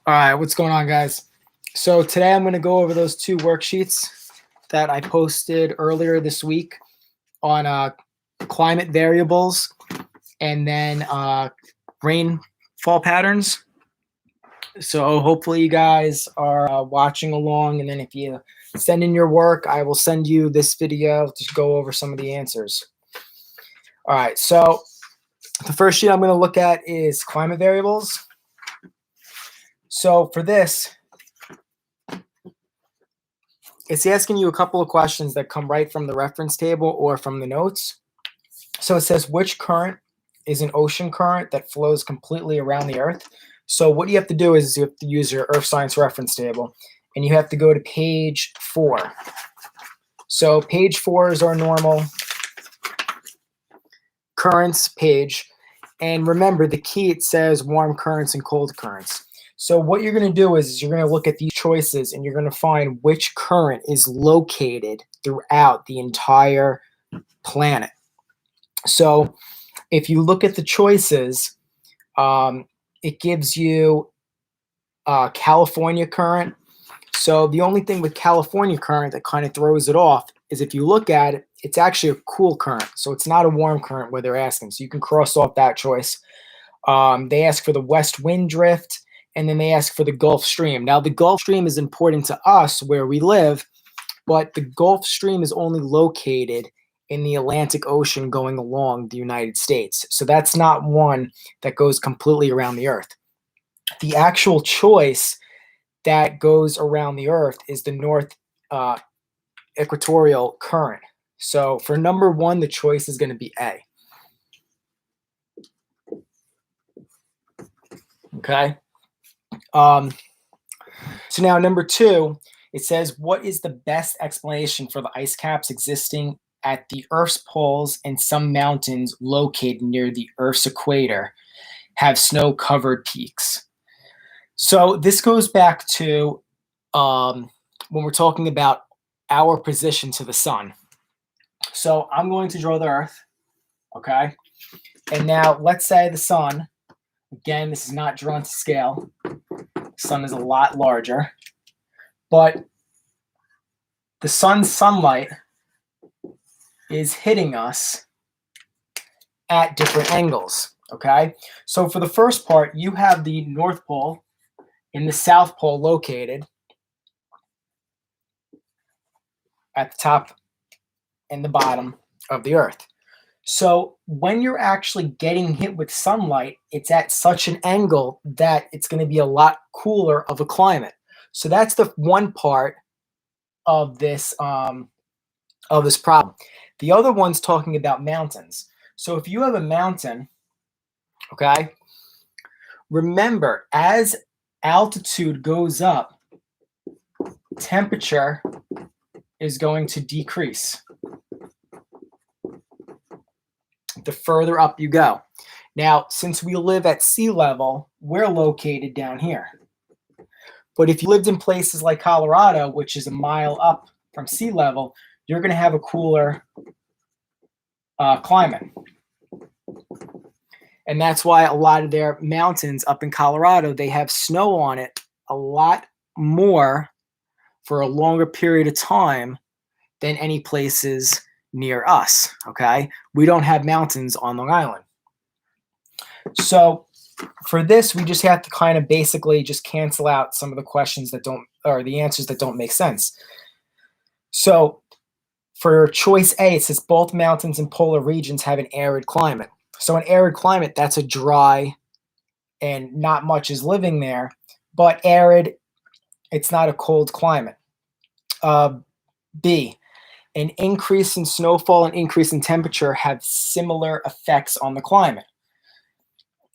All right, what's going on, guys? So today I'm going to go over those two worksheets that I posted earlier this week on climate variables and then rainfall patterns. So hopefully you guys are watching along, and then if you send in your work, I will send you this video to go over some of the answers. All right, so the first sheet I'm going to look at is climate variables. So for this, it's asking you a couple of questions that come right from the reference table or from the notes. So it says, which current is an ocean current that flows completely around the Earth? So what you have to do is you have to use your Earth Science reference table, and you have to go to page 4. So page 4 is our normal currents page. And remember, the key, it says warm currents and cold currents. So what you're going to do is you're going to look at these choices, and you're going to find which current is located throughout the entire planet. So if you look at the choices, it gives you California current. So the only thing with California current that kind of throws it off is if you look at it, it's actually a cool current. So it's not a warm current where they're asking. So you can cross off that choice. They ask for the west wind drift, and then they ask for the Gulf Stream. Now, the Gulf Stream is important to us where we live, but the Gulf Stream is only located in the Atlantic Ocean going along the United States. So that's not one that goes completely around the Earth. The actual choice that goes around the Earth is the North Equatorial Current. So for number 1, the choice is going to be A. Okay. So now number 2, it says, what is the best explanation for the ice caps existing at the Earth's poles and some mountains located near the Earth's equator have snow-covered peaks? So this goes back to when we're talking about our position to the sun. So I'm going to draw the Earth, okay? And now let's say the sun, again, this is not drawn to scale. The sun is a lot larger, but the sun's sunlight is hitting us at different angles, okay? So for the first part, you have the North Pole and the South Pole located at the top and the bottom of the Earth. So when you're actually getting hit with sunlight, it's at such an angle that it's going to be a lot cooler of a climate. So that's the one part of this problem. The other one's talking about mountains. So if you have a mountain, okay, remember, as altitude goes up, temperature is going to decrease the further up you go. Now, since we live at sea level, we're located down here. But if you lived in places like Colorado, which is a mile up from sea level, you're going to have a cooler climate. And that's why a lot of their mountains up in Colorado, they have snow on it a lot more for a longer period of time than any places near us, okay? We don't have mountains on Long Island. So for this, we just have to kind of basically just cancel out some of the questions that don't, or the answers that don't make sense. So for choice A, it says both mountains and polar regions have an arid climate. So an arid climate, that's a dry and not much is living there, but arid, it's not a cold climate. B, an increase in snowfall and increase in temperature have similar effects on the climate.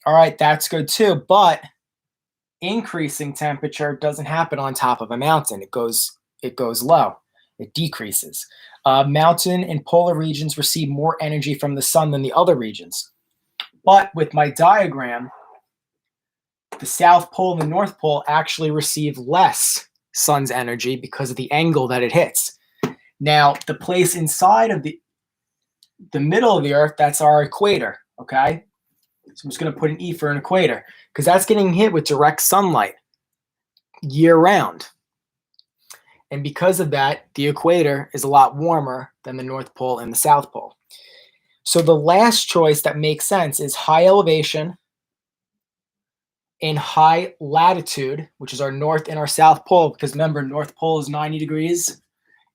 All right, that's good too, but increasing temperature doesn't happen on top of a mountain. It goes low. It decreases. Mountain and polar regions receive more energy from the sun than the other regions. But with my diagram, the South Pole and the North Pole actually receive less sun's energy because of the angle that it hits. Now, the place inside of the middle of the Earth, that's our equator, okay? So I'm just going to put an E for an equator because that's getting hit with direct sunlight. year round. And because of that, the equator is a lot warmer than the North Pole and the South Pole. So the last choice that makes sense is high elevation in high latitude, which is our North and our South Pole, because remember, North Pole is 90 degrees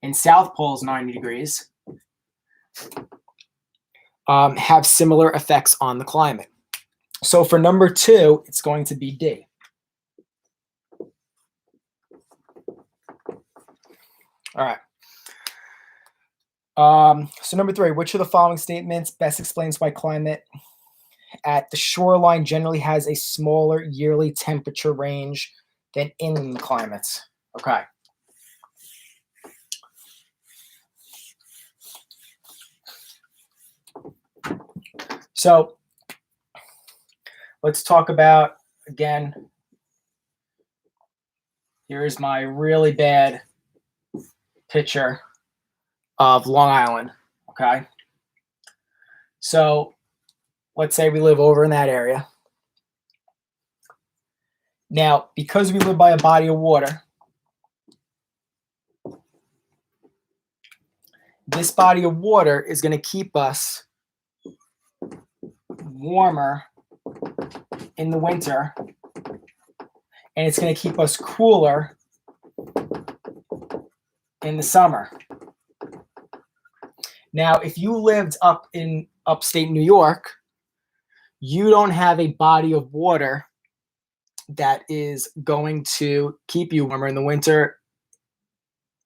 and South Pole is 90 degrees, have similar effects on the climate. So for number 2, it's going to be D. All right. So number 3, which of the following statements best explains why climate at the shoreline generally has a smaller yearly temperature range than inland climates? Okay. So let's talk about, again, here's my really bad picture of Long Island, okay? So let's say we live over in that area. Now, because we live by a body of water, this body of water is going to keep us warmer in the winter, and it's going to keep us cooler in the summer. Now, if you lived up in upstate New York, you don't have a body of water that is going to keep you warmer in the winter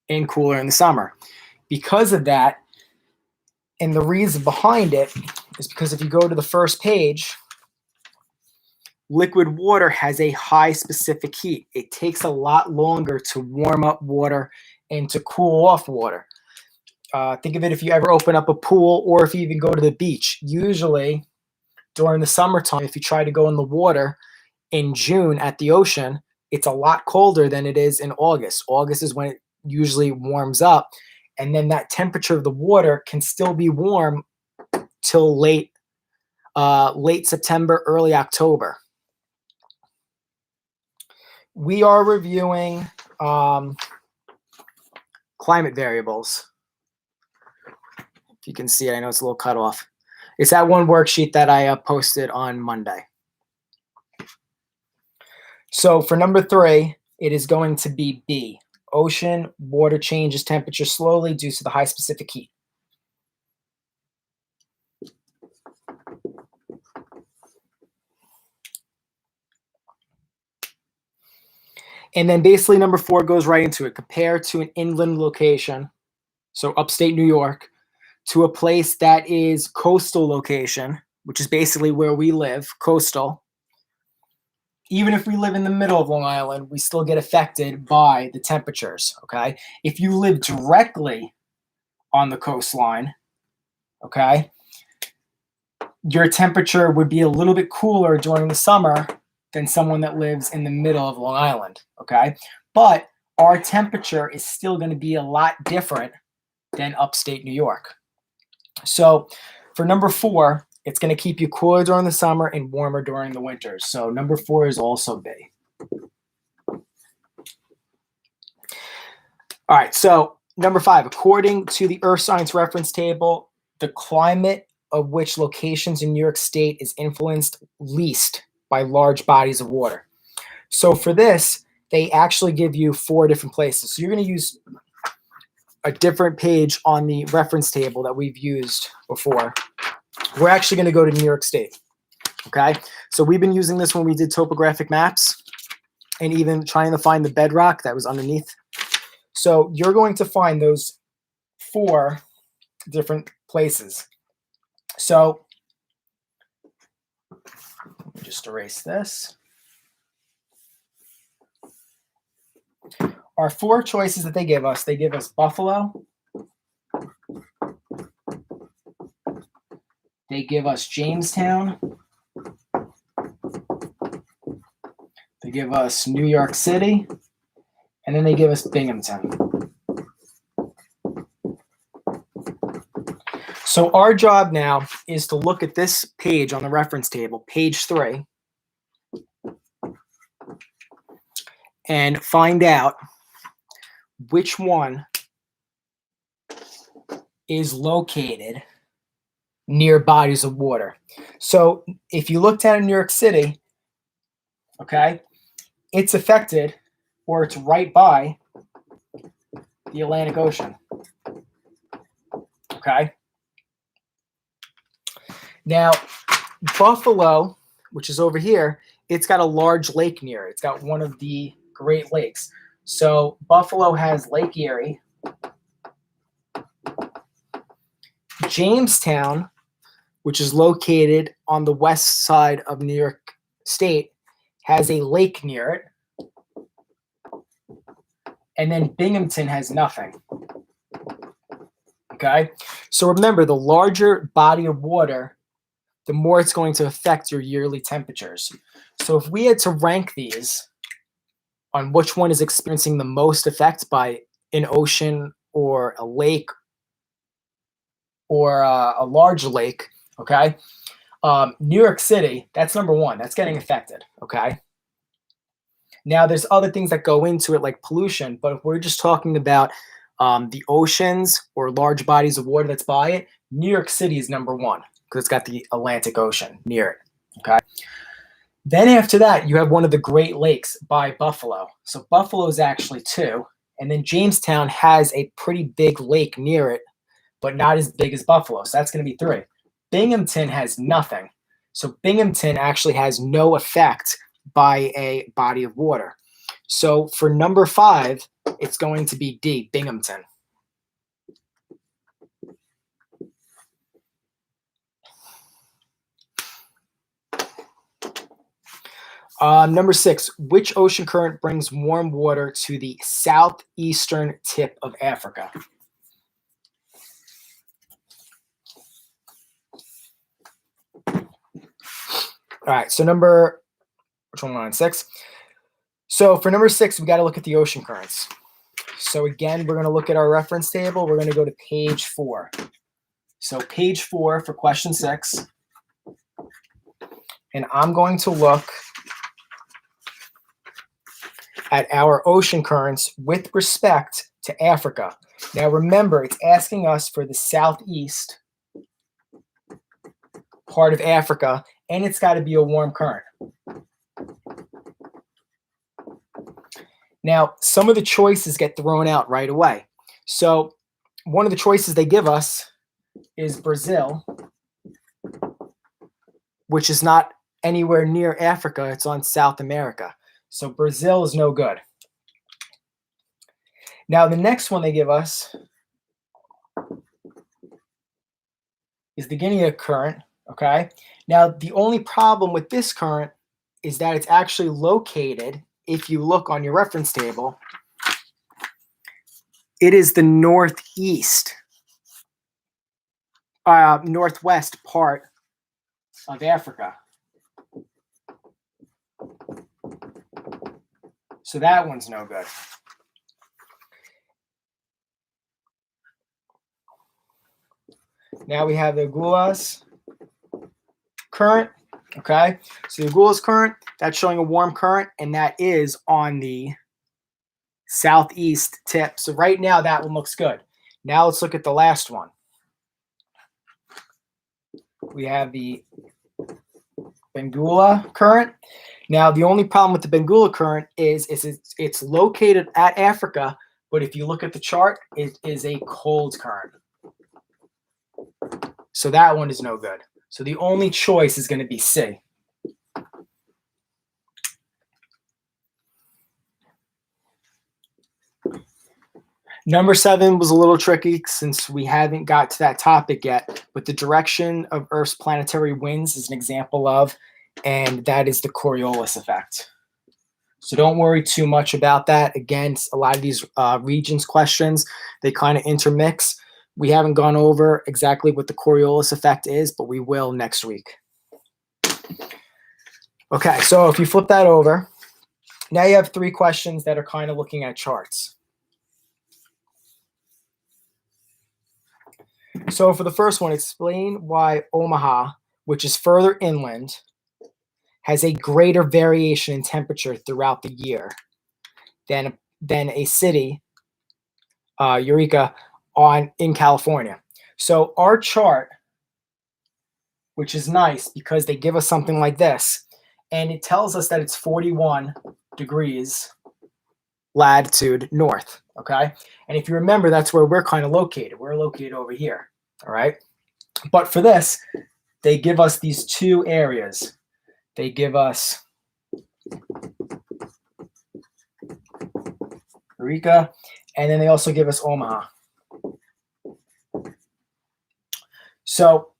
and cooler in the summer. Because of that, and the reason behind it is because if you go to the first page, liquid water has a high specific heat. It takes a lot longer to warm up water and to cool off water. Think of it if you ever open up a pool or if you even go to the beach. Usually during the summertime, if you try to go in the water in June at the ocean, it's a lot colder than it is in August. August is when it usually warms up. And then that temperature of the water can still be warm till late September, early October. We are reviewing climate variables. If you can see it, I know it's a little cut off. It's that one worksheet that I posted on Monday. So for number 3, it is going to be B. Ocean water changes temperature slowly due to the high specific heat. And then basically number 4 goes right into it. Compare to an inland location, so upstate New York, to a place that is coastal location, which is basically where we live, coastal. Even if we live in the middle of Long Island, we still get affected by the temperatures, okay? If you live directly on the coastline, okay, your temperature would be a little bit cooler during the summer than someone that lives in the middle of Long Island, okay? But our temperature is still going to be a lot different than upstate New York. So for number 4, it's going to keep you cooler during the summer and warmer during the winters. So number 4 is also B. All right, so number 5, according to the Earth Science Reference Table, the climate of which locations in New York State is influenced least by large bodies of water. So for this, they actually give you 4 different places. So you're going to use a different page on the reference table that we've used before. We're actually going to go to New York State. Okay, so we've been using this when we did topographic maps and even trying to find the bedrock that was underneath. So you're going to find those 4 different places. So let me just erase this. Our 4 choices that they give us Buffalo, they give us Jamestown, they give us New York City, and then they give us Binghamton. So our job now is to look at this page on the reference table, page 3, and find out which one is located near bodies of water. So if you looked at New York City, okay, it's affected, or it's right by the Atlantic Ocean. Okay. Now, Buffalo, which is over here, it's got a large lake near it. It's got one of the Great Lakes. So Buffalo has Lake Erie. Jamestown, which is located on the west side of New York State, has a lake near it. And then Binghamton has nothing. Okay? So remember, the larger body of water, the more it's going to affect your yearly temperatures. So if we had to rank these on which one is experiencing the most effect by an ocean or a lake or a large lake, okay? New York City, that's number one. That's getting affected, okay? Now, there's other things that go into it, like pollution, but if we're just talking about the oceans or large bodies of water that's by it, New York City is number one because it's got the Atlantic Ocean near it, okay? Then after that, you have one of the Great Lakes by Buffalo. So Buffalo is actually two, and then Jamestown has a pretty big lake near it, but not as big as Buffalo, so that's going to be three. Binghamton has nothing. So Binghamton actually has no effect by a body of water. So for number 5, it's going to be D, Binghamton. Number 6, which ocean current brings warm water to the southeastern tip of Africa? All right, so which one on 6? So for number 6, we got to look at the ocean currents. So again, we're going to look at our reference table. We're going to go to page 4. So page 4 for question 6. And I'm going to look at our ocean currents with respect to Africa. Now remember, it's asking us for the southeast part of Africa, and it's got to be a warm current. Now, some of the choices get thrown out right away. So one of the choices they give us is Brazil, which is not anywhere near Africa. It's on South America. So Brazil is no good. Now, the next one they give us is the Guinea current, okay? Now, the only problem with this current is that it's actually located, if you look on your reference table, it is the northwest part of Africa. So that one's no good. Now we have the Agulhas current, okay? So the Agulhas current, that's showing a warm current, and that is on the southeast tip. So right now, that one looks good. Now let's look at the last one. We have the Benguela current. Now, the only problem with the Benguela current is it's located at Africa, but if you look at the chart, it is a cold current. So that one is no good. So the only choice is going to be C. Number 7 was a little tricky since we haven't got to that topic yet, but the direction of Earth's planetary winds is an example of, and that is the Coriolis effect. So don't worry too much about that. Again, a lot of these regions questions, they kind of intermix. We haven't gone over exactly what the Coriolis effect is, but we will next week. Okay, so if you flip that over, now you have 3 questions that are kind of looking at charts. So for the first one, explain why Omaha, which is further inland, has a greater variation in temperature throughout the year. than a city, Eureka, in California. So our chart, which is nice because they give us something like this, and it tells us that it's 41 degrees latitude north, okay? And if you remember, that's where we're kind of located. We're located over here, all right? But for this, they give us these two areas. They give us Eureka, and then they also give us Omaha. So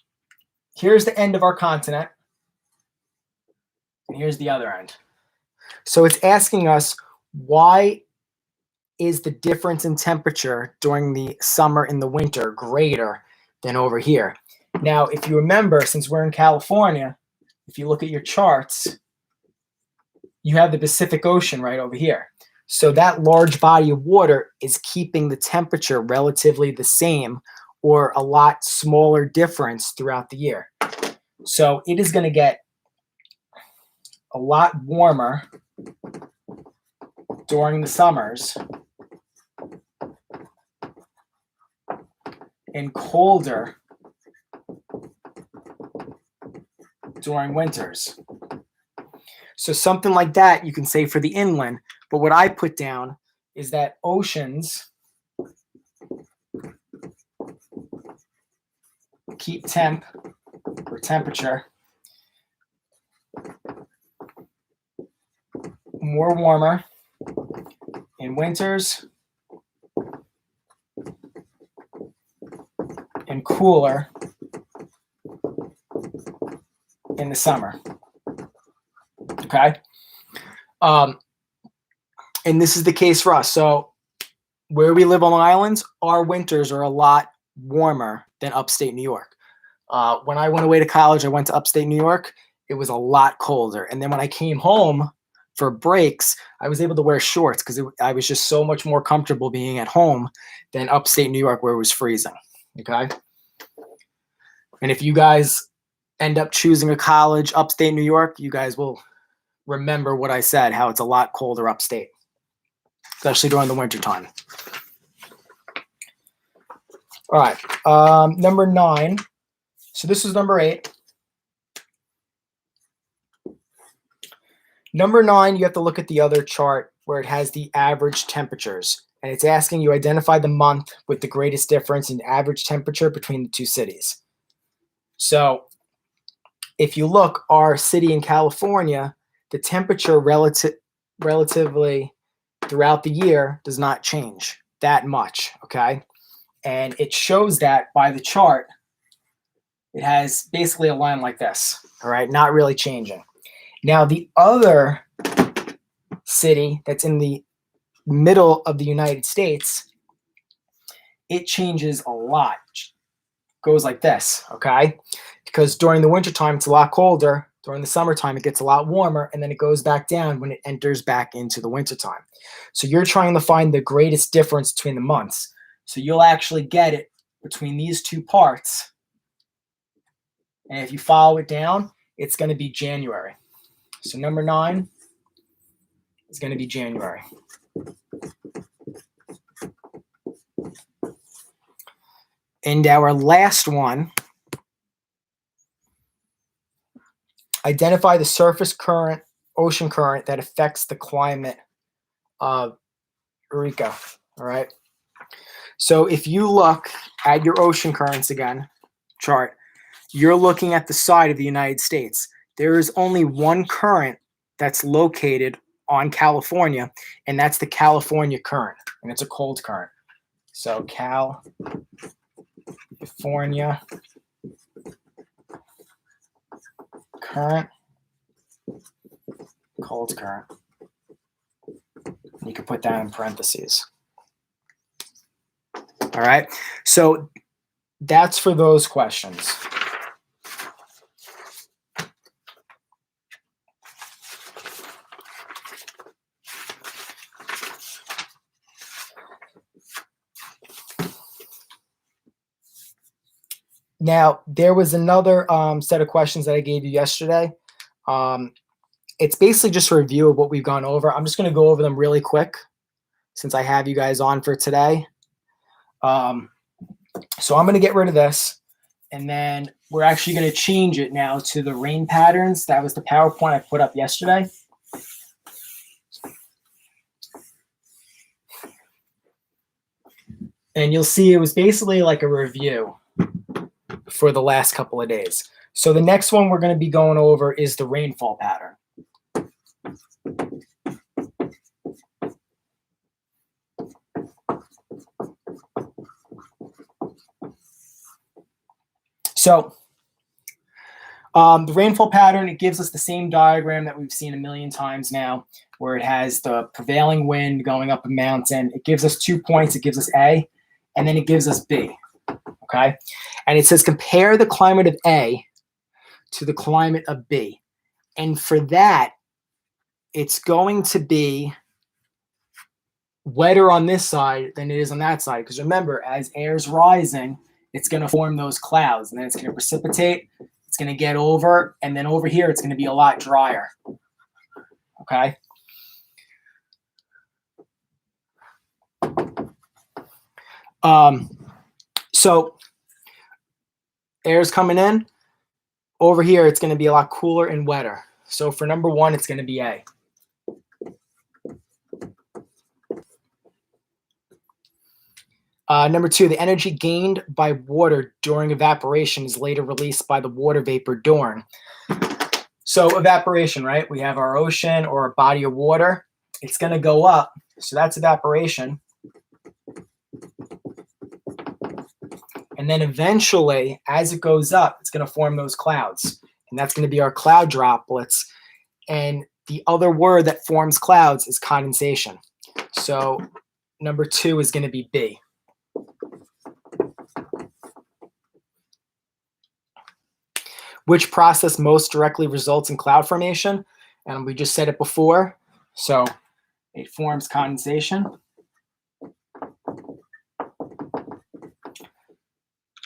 here's the end of our continent, and here's the other end. So it's asking us, why is the difference in temperature during the summer and the winter greater than over here? Now, if you remember, since we're in California, if you look at your charts, you have the Pacific Ocean right over here. So that large body of water is keeping the temperature relatively the same or a lot smaller difference throughout the year. So it is going to get a lot warmer during the summers and colder during winters. So something like that you can say for the inland, but what I put down is that oceans keep temp or temperature more warmer in winters and cooler in the summer. Okay. And this is the case for us. So where we live on the islands, our winters are a lot warmer than upstate New York. When I went away to college, I went to upstate New York. It was a lot colder. And then when I came home for breaks, I was able to wear shorts because I was just so much more comfortable being at home than upstate New York where it was freezing. Okay. And if you guys end up choosing a college upstate New York, you guys will remember what I said, how it's a lot colder upstate, especially during the winter time. All right, number 9. So this is number 8. Number 9, you have to look at the other chart where it has the average temperatures. And it's asking you identify the month with the greatest difference in average temperature between the two cities. So if you look, our city in California, the temperature relatively throughout the year does not change that much, okay? And it shows that by the chart. It has basically a line like this, all right? Not really changing. Now, the other city that's in the middle of the United States, it changes a lot. Goes like this, okay? Because during the wintertime, it's a lot colder. During the summertime, it gets a lot warmer, and then it goes back down when it enters back into the wintertime. So you're trying to find the greatest difference between the months. So you'll actually get it between these two parts. And if you follow it down, it's going to be January. So number 9 is going to be January. And our last one, identify the surface current, ocean current that affects the climate of Eureka. All right. So if you look at your ocean currents again, chart, you're looking at the side of the United States. There is only one current that's located on California, and that's the California current, and it's a cold current. So California current, cold current. You can put that in parentheses. All right, so that's for those questions. Now, there was another set of questions that I gave you yesterday. It's basically just a review of what we've gone over. I'm just going to go over them really quick, since I have you guys on for today. So I'm going to get rid of this, and then we're actually going to change it now to the rain patterns. That was the PowerPoint I put up yesterday. And you'll see it was basically like a review for the last couple of days. So the next one we're going to be going over is the rainfall pattern. So the rainfall pattern, it gives us the same diagram that we've seen a million times now, where it has the prevailing wind going up a mountain. It gives us 2 points. It gives us A, and then it gives us B, okay? And it says compare the climate of A to the climate of B. And for that, it's going to be wetter on this side than it is on that side. Because remember, as air's rising, it's going to form those clouds, and then it's going to precipitate. It's going to get over, and then over here, it's going to be a lot drier. Okay? So air's coming in. Over here, it's going to be a lot cooler and wetter. So for number 1, it's going to be A. Number 2, the energy gained by water during evaporation is later released by the water vapor during. So evaporation, right? We have our ocean or a body of water. It's going to go up. So that's evaporation. And then eventually, as it goes up, it's going to form those clouds. And that's going to be our cloud droplets. And the other word that forms clouds is condensation. So number 2 is going to be B. Which process most directly results in cloud formation? And we just said it before. So it forms condensation.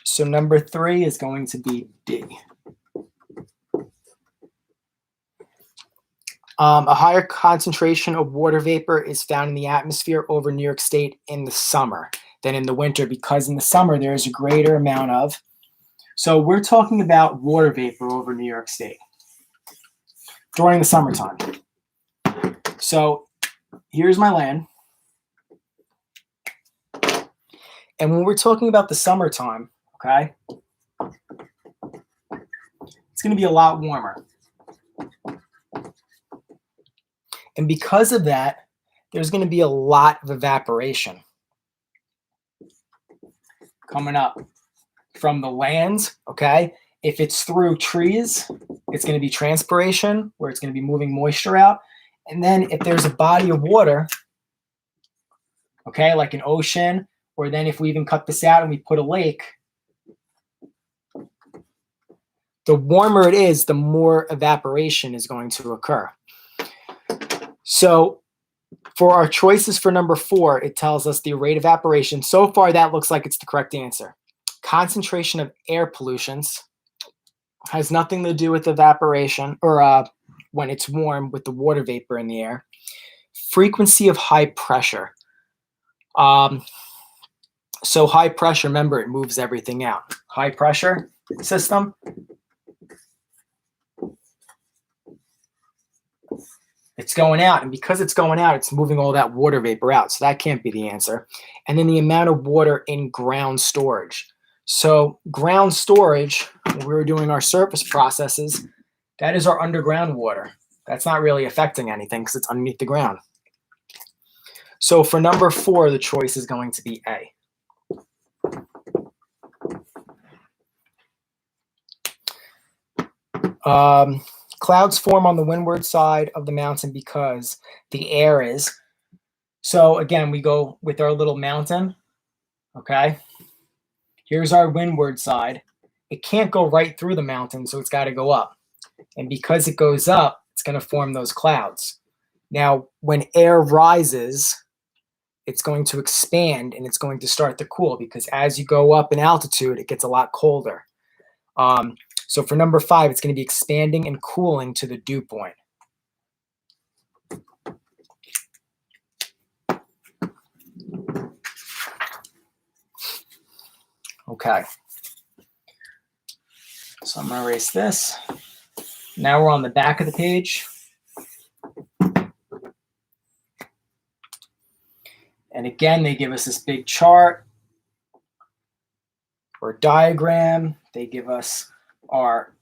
So number 3 is going to be D. A higher concentration of water vapor is found in the atmosphere over New York State in the summer than in the winter, because in the summer there is a greater amount of. So we're talking about water vapor over New York State during the summertime. So here's my land. And when we're talking about the summertime, okay, it's going to be a lot warmer. And because of that, there's going to be a lot of evaporation coming up from the land, okay? If it's through trees, it's going to be transpiration, where it's going to be moving moisture out. And then if there's a body of water, okay, like an ocean, or then if we even cut this out and we put a lake, the warmer it is, the more evaporation is going to occur. So for our choices for number 4, it tells us the rate of evaporation. So far, that looks like it's the correct answer. Concentration of air pollutions has nothing to do with evaporation or when it's warm with the water vapor in the air. Frequency of high pressure. So high pressure, remember, it moves everything out. High pressure system. It's going out, and because it's going out, it's moving all that water vapor out. So that can't be the answer. And then the amount of water in ground storage. So ground storage, when we were doing our surface processes, that is our underground water. That's not really affecting anything because it's underneath the ground. So for number 4, the choice is going to be A. Clouds form on the windward side of the mountain because the air is. So again, we go with our little mountain, okay? Here's our windward side. It can't go right through the mountain, so it's got to go up. And because it goes up, it's going to form those clouds. Now, when air rises, it's going to expand and it's going to start to cool, because as you go up in altitude, it gets a lot colder. So for number 5, it's going to be expanding and cooling to the dew point. Okay. So I'm going to erase this. Now we're on the back of the page. And again, they give us this big chart or diagram. They give us our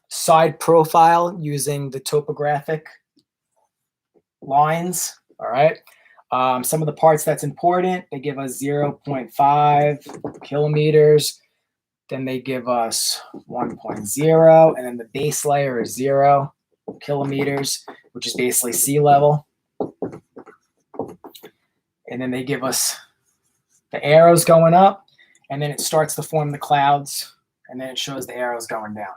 side profile using the topographic lines. All right. Some of the parts that's important, they give us 0.5 kilometers. Then they give us 1.0, and then the base layer is 0 kilometers, which is basically sea level. And then they give us the arrows going up, and then it starts to form the clouds, and then it shows the arrows going down.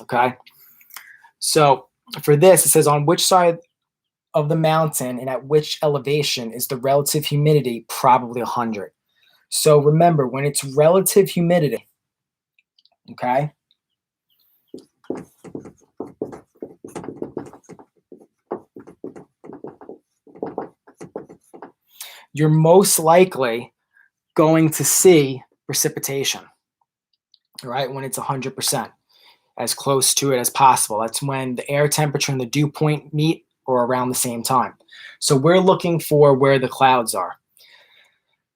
Okay. So for this, it says on which side of the mountain and at which elevation is the relative humidity probably 100. So remember, when it's relative humidity, okay, you're most likely going to see precipitation, right? When it's 100%, as close to it as possible. That's when the air temperature and the dew point meet or around the same time. So we're looking for where the clouds are.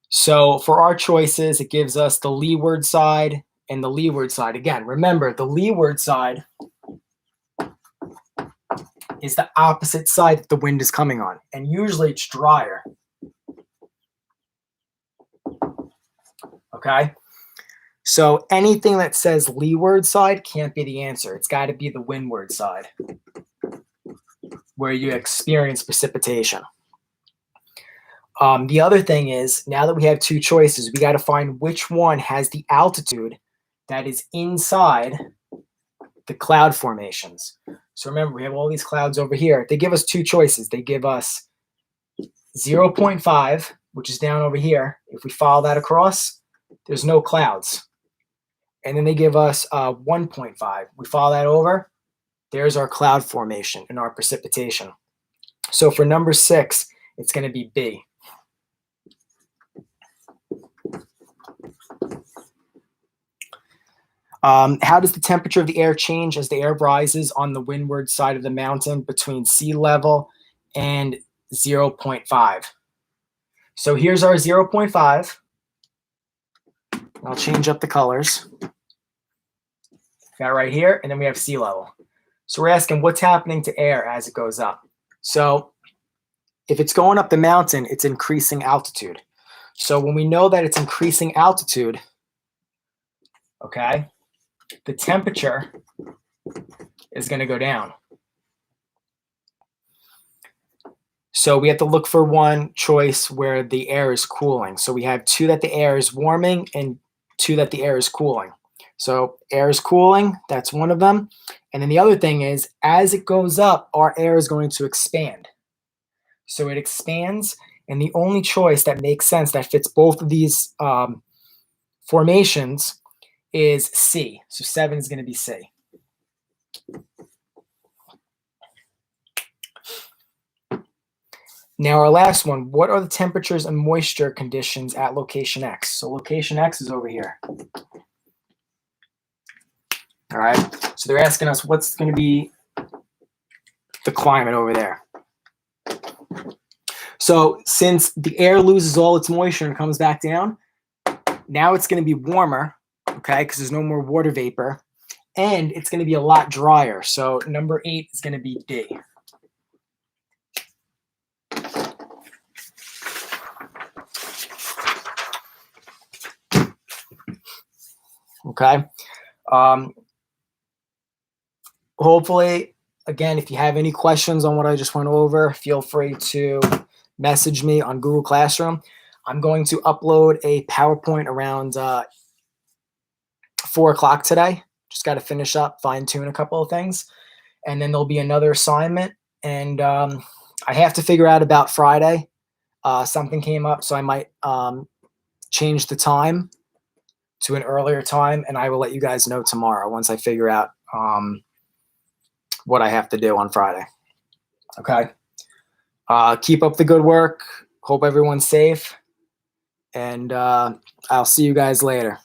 So for our choices, it gives us the leeward side and the leeward side. Again, remember, the leeward side is the opposite side that the wind is coming on. And usually it's drier. Okay? So anything that says leeward side can't be the answer. It's got to be the windward side where you experience precipitation. The other thing is, now that we have two choices, we got to find which one has the altitude that is inside the cloud formations. So remember, we have all these clouds over here. They give us two choices. They give us 0.5, which is down over here. If we follow that across, there's no clouds. And then they give us 1.5. We follow that over, there's our cloud formation and our precipitation. So for number 6, it's going to be B. How does the temperature of the air change as the air rises on the windward side of the mountain between sea level and 0.5? So here's our 0.5. I'll change up the colors. Got right here, and then we have sea level. So we're asking what's happening to air as it goes up. So if it's going up the mountain, it's increasing altitude. So when we know that it's increasing altitude, okay, the temperature is going to go down. So we have to look for one choice where the air is cooling. So we have 2 that the air is warming and 2 that the air is cooling. So air is cooling, that's one of them. And then the other thing is, as it goes up, our air is going to expand. So it expands, and the only choice that makes sense that fits both of these formations is C. So 7 is going to be C. Now our last one, what are the temperatures and moisture conditions at location X? So location X is over here. All right, so they're asking us what's going to be the climate over there. So since the air loses all its moisture and comes back down, now it's going to be warmer, okay, because there's no more water vapor, and it's going to be a lot drier. So number 8 is going to be D. Okay. Hopefully, again, if you have any questions on what I just went over, feel free to message me on Google Classroom. I'm going to upload a PowerPoint around 4 o'clock today. Just got to finish up, fine tune a couple of things. And then there'll be another assignment. And I have to figure out about Friday. Something came up, so I might change the time to an earlier time. And I will let you guys know tomorrow once I figure out what I have to do on Friday. Okay. Keep up the good work. Hope everyone's safe, and I'll see you guys later.